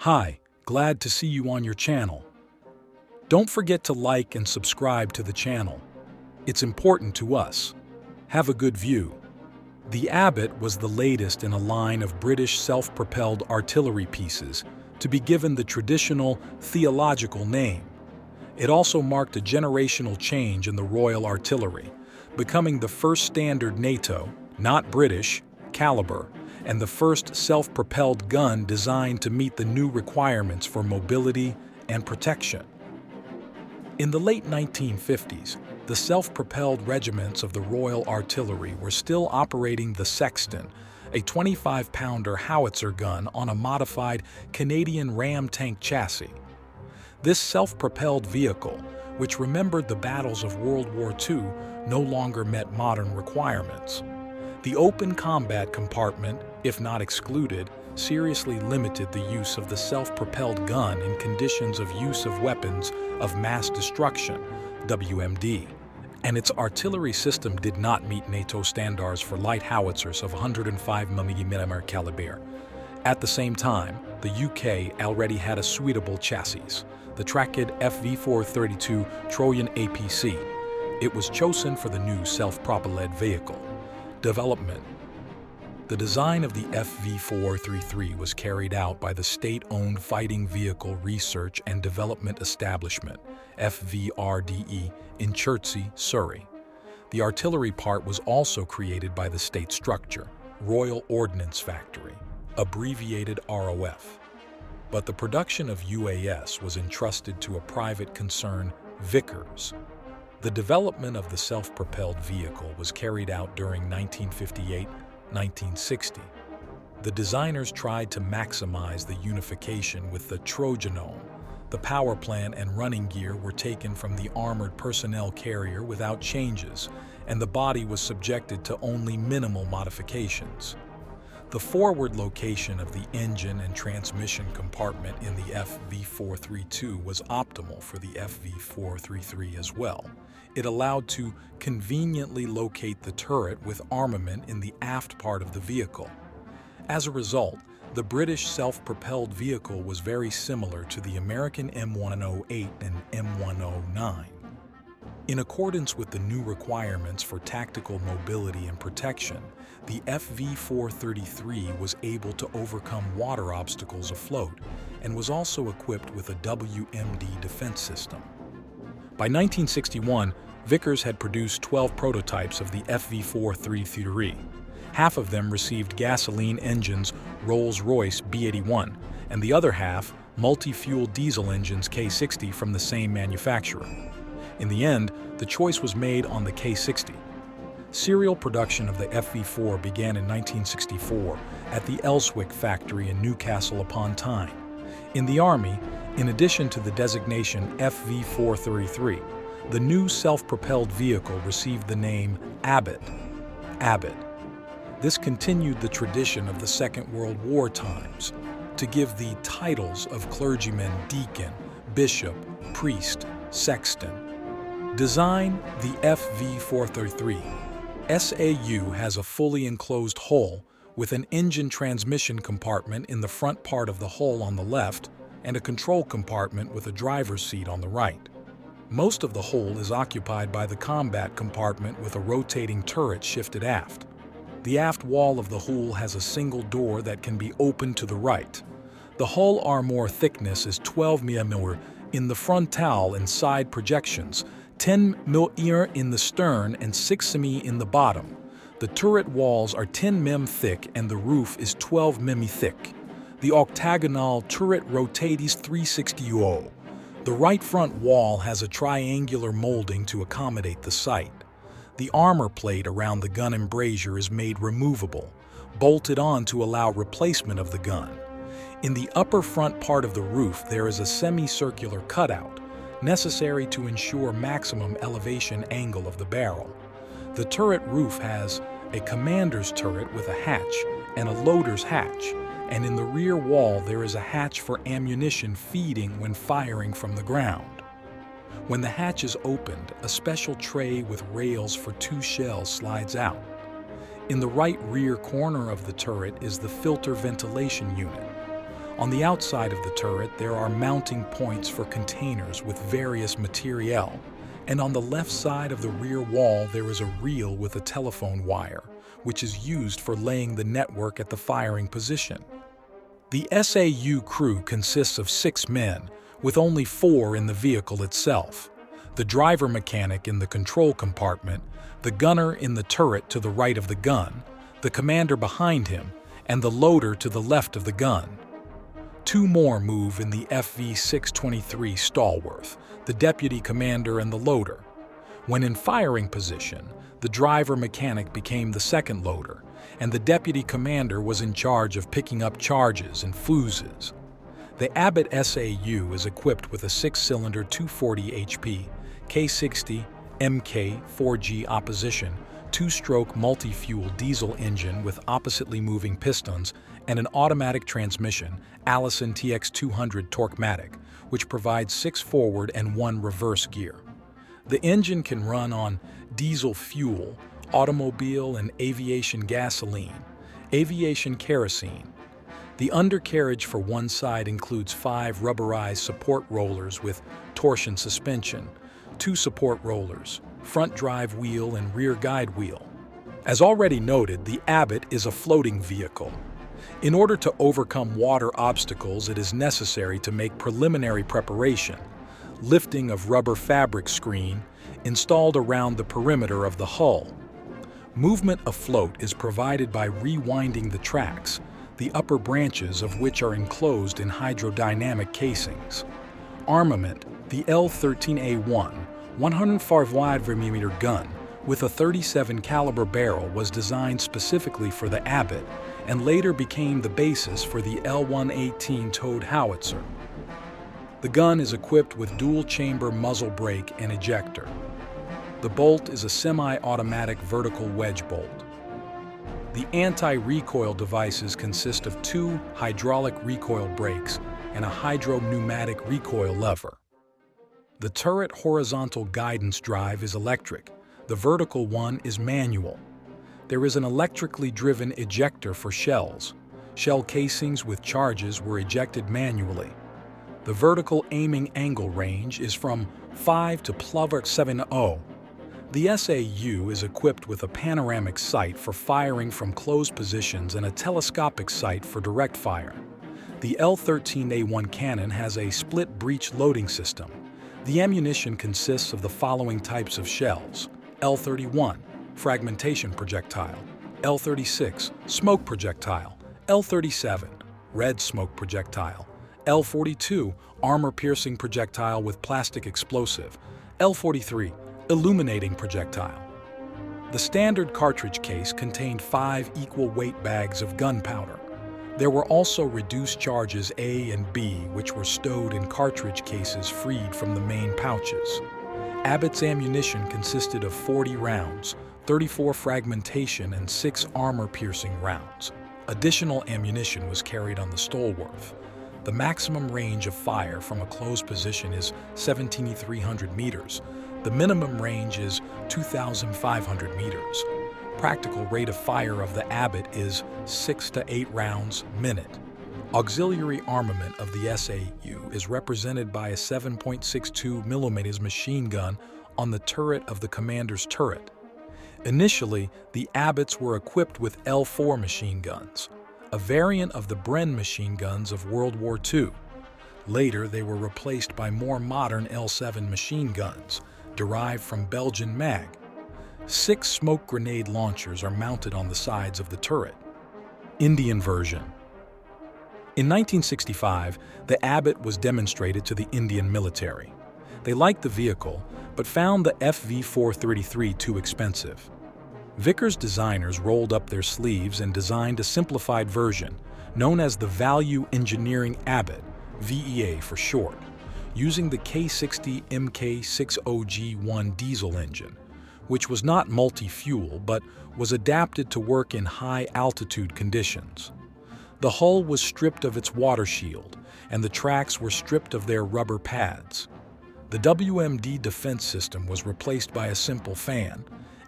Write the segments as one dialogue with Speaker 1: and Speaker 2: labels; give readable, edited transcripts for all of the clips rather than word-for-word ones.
Speaker 1: Hi, glad to see you on your channel. Don't forget to like and subscribe to the channel. It's important to us. Have a good view. The Abbott was the latest in a line of British self-propelled artillery pieces to be given the traditional theological name. It also marked a generational change in the Royal Artillery, becoming the first standard NATO, not British, caliber, and the first self-propelled gun designed to meet the new requirements for mobility and protection. In the late 1950s, the self-propelled regiments of the Royal Artillery were still operating the Sexton, a 25-pounder howitzer gun on a modified Canadian Ram tank chassis. This self-propelled vehicle, which remembered the battles of World War II, no longer met modern requirements. The open combat compartment, if not excluded, seriously limited the use of the self-propelled gun in conditions of use of weapons of mass destruction, WMD, and its artillery system did not meet NATO standards for light howitzers of 105mm caliber. At the same time, the UK already had a suitable chassis, the Tracked FV432 Trojan APC. It was chosen for the new self-propelled vehicle. Development. The design of the FV433 was carried out by the state-owned Fighting Vehicle Research and Development Establishment, FVRDE, in Chertsey, Surrey. The artillery part was also created by the state structure, Royal Ordnance Factory, abbreviated ROF. But the production of UAS was entrusted to a private concern, Vickers. The development of the self-propelled vehicle was carried out during 1958-1960. The designers tried to maximize the unification with the Trojanome. The power plant and running gear were taken from the armored personnel carrier without changes, and the body was subjected to only minimal modifications. The forward location of the engine and transmission compartment in the FV432 was optimal for the FV433 as well. It allowed to conveniently locate the turret with armament in the aft part of the vehicle. As a result, the British self-propelled vehicle was very similar to the American M108 and M109. In accordance with the new requirements for tactical mobility and protection, the FV433 was able to overcome water obstacles afloat and was also equipped with a WMD defense system. By 1961, Vickers had produced 12 prototypes of the FV433. Half of them received gasoline engines Rolls-Royce B81, and the other half multi-fuel diesel engines K60 from the same manufacturer. In the end, the choice was made on the K60. Serial production of the FV4 began in 1964 at the Elswick factory in Newcastle upon Tyne. In the Army, in addition to the designation FV433, the new self-propelled vehicle received the name Abbott. This continued the tradition of the Second World War times to give the titles of clergyman, deacon, bishop, priest, sexton. Design the FV433. SAU has a fully enclosed hull with an engine transmission compartment in the front part of the hull on the left and a control compartment with a driver's seat on the right. Most of the hull is occupied by the combat compartment with a rotating turret shifted aft. The aft wall of the hull has a single door that can be opened to the right. The hull armor thickness is 12 mm in the frontal and side projections, 10 mm in the stern and 6 mm in the bottom. The turret walls are 10 mm thick and the roof is 12 mm thick. The octagonal turret rotates 360 UO. The right front wall has a triangular molding to accommodate the sight. The armor plate around the gun embrasure is made removable, bolted on to allow replacement of the gun. In the upper front part of the roof there is a semicircular cutout, necessary to ensure maximum elevation angle of the barrel. The turret roof has a commander's turret with a hatch and a loader's hatch, and in the rear wall there is a hatch for ammunition feeding when firing from the ground. When the hatch is opened, a special tray with rails for 2 shells slides out. In the right rear corner of the turret is the filter ventilation unit. On the outside of the turret, there are mounting points for containers with various materiel, and on the left side of the rear wall there is a reel with a telephone wire, which is used for laying the network at the firing position. The SAU crew consists of 6 men, with only 4 in the vehicle itself: the driver mechanic in the control compartment, the gunner in the turret to the right of the gun, the commander behind him, and the loader to the left of the gun. 2 more move in the FV-623 Stallworth, the deputy commander and the loader. When in firing position, the driver mechanic became the second loader, and the deputy commander was in charge of picking up charges and fuses. The Abbott SAU is equipped with a 6-cylinder 240 HP K60 Mk 4G opposition 2-stroke multi-fuel diesel engine with oppositely moving pistons and an automatic transmission, Allison TX200 Torquematic, which provides 6 forward and 1 reverse gear. The engine can run on diesel fuel, automobile and aviation gasoline, aviation kerosene. The undercarriage for one side includes 5 rubberized support rollers with torsion suspension, 2 support rollers, front drive wheel and rear guide wheel. As already noted, the Abbott is a floating vehicle. In order to overcome water obstacles, it is necessary to make preliminary preparation: lifting of rubber fabric screen installed around the perimeter of the hull. Movement afloat is provided by rewinding the tracks, the upper branches of which are enclosed in hydrodynamic casings. Armament: the L13A1 105mm gun with a .37 caliber barrel was designed specifically for the Abbott and later became the basis for the L118 towed howitzer. The gun is equipped with dual-chamber muzzle brake and ejector. The bolt is a semi-automatic vertical wedge bolt. The anti-recoil devices consist of 2 hydraulic recoil brakes and a hydro-pneumatic recoil lever. The turret horizontal guidance drive is electric. The vertical one is manual. There is an electrically driven ejector for shells. Shell casings with charges were ejected manually. The vertical aiming angle range is from 5 to +70. The SAU is equipped with a panoramic sight for firing from closed positions and a telescopic sight for direct fire. The L13A1 cannon has a split breech loading system. The ammunition consists of the following types of shells: L31, fragmentation projectile; L36, smoke projectile; L37, red smoke projectile; L42, armor-piercing projectile with plastic explosive; L43, illuminating projectile. The standard cartridge case contained 5 equal-weight bags of gunpowder. There were also reduced charges A and B, which were stowed in cartridge cases freed from the main pouches. Abbott's ammunition consisted of 40 rounds, 34 fragmentation and 6 armor-piercing rounds. Additional ammunition was carried on the Stallworth. The maximum range of fire from a closed position is 1,700 meters. The minimum range is 2,500 meters. Practical rate of fire of the Abbott is 6 to 8 rounds minute. Auxiliary armament of the SAU is represented by a 7.62mm machine gun on the turret of the commander's turret. Initially, the Abbotts were equipped with L4 machine guns, a variant of the Bren machine guns of World War II. Later, they were replaced by more modern L7 machine guns, derived from Belgian MAG. 6 smoke grenade launchers are mounted on the sides of the turret. Indian version. In 1965, the Abbott was demonstrated to the Indian military. They liked the vehicle, but found the FV-433 too expensive. Vickers designers rolled up their sleeves and designed a simplified version, known as the Value Engineering Abbott, VEA for short, using the K60 Mk60G1 diesel engine, which was not multi-fuel but was adapted to work in high-altitude conditions. The hull was stripped of its water shield, and the tracks were stripped of their rubber pads. The WMD defense system was replaced by a simple fan,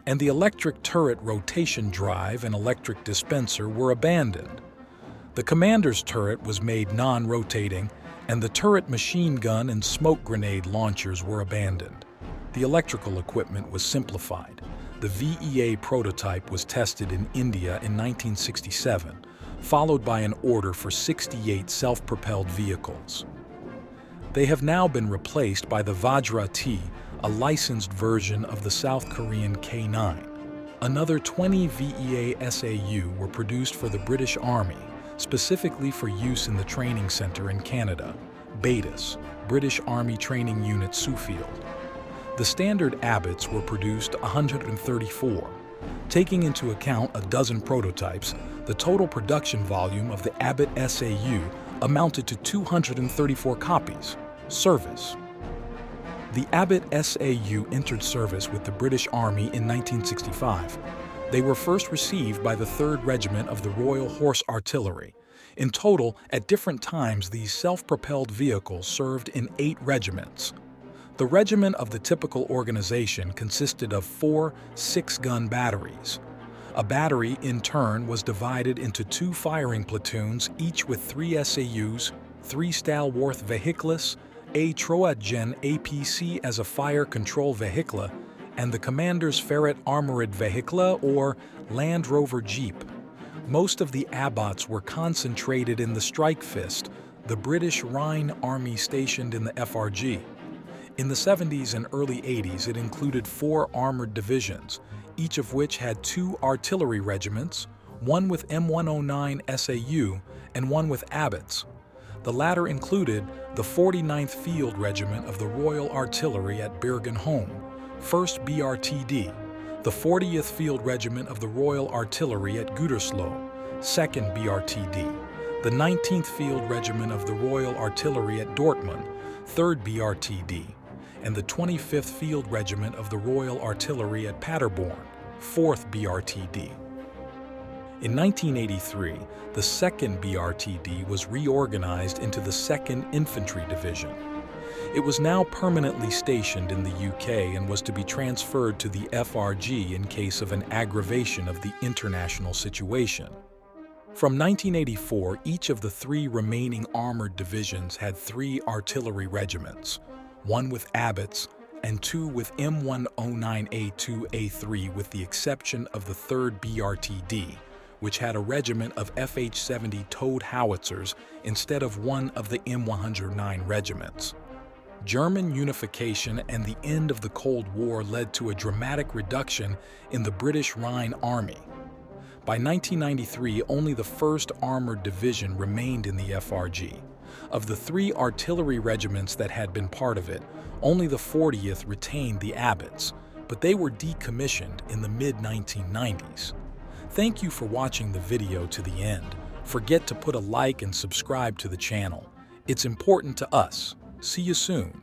Speaker 1: and the electric turret rotation drive and electric dispenser were abandoned. The commander's turret was made non-rotating, and the turret machine gun and smoke grenade launchers were abandoned. The electrical equipment was simplified. The VEA prototype was tested in India in 1967, followed by an order for 68 self-propelled vehicles. They have now been replaced by the Vajra-T, a licensed version of the South Korean K-9. Another 20 VEA SAU were produced for the British Army, specifically for use in the training center in Canada, BATUS, British Army Training Unit Suffield. The standard Abbotts were produced 134. Taking into account a dozen prototypes, the total production volume of the Abbott SAU amounted to 234 copies. Service. The Abbott SAU entered service with the British Army in 1965. They were first received by the 3rd Regiment of the Royal Horse Artillery. In total, at different times, these self-propelled vehicles served in 8 regiments. The regiment of the typical organization consisted of 4 6-gun batteries. A battery, in turn, was divided into 2 firing platoons, each with 3 SAUs, 3 Stalwarth Vehicles, a Trojan APC as a fire control vehicle, and the commander's Ferret Armored Vehicle or Land Rover Jeep. Most of the Abbotts were concentrated in the Strike Fist, the British Rhine Army stationed in the FRG. In the 70s and early 80s, it included 4 armored divisions, each of which had 2 artillery regiments, one with M109 SAU and one with Abbotts. The latter included the 49th Field Regiment of the Royal Artillery at Bergen-Holm, 1st BRTD, the 40th Field Regiment of the Royal Artillery at Gütersloh, 2nd BRTD, the 19th Field Regiment of the Royal Artillery at Dortmund, 3rd BRTD, and the 25th Field Regiment of the Royal Artillery at Paderborn, 4th BRTD. In 1983, the 2nd BRTD was reorganized into the 2nd Infantry Division. It was now permanently stationed in the UK and was to be transferred to the FRG in case of an aggravation of the international situation. From 1984, each of the 3 remaining armored divisions had 3 artillery regiments, 1 with Abbotts and 2 with M109A2A3 with the exception of the 3rd BRTD, which had a regiment of FH-70 towed howitzers instead of one of the M109 regiments. German unification and the end of the Cold War led to a dramatic reduction in the British Rhine Army. By 1993, only the 1st Armored Division remained in the FRG. Of the 3 artillery regiments that had been part of it, only the 40th retained the Abbotts, but they were decommissioned in the mid-1990s. Thank you for watching the video to the end. Forget to put a like and subscribe to the channel. It's important to us. See you soon.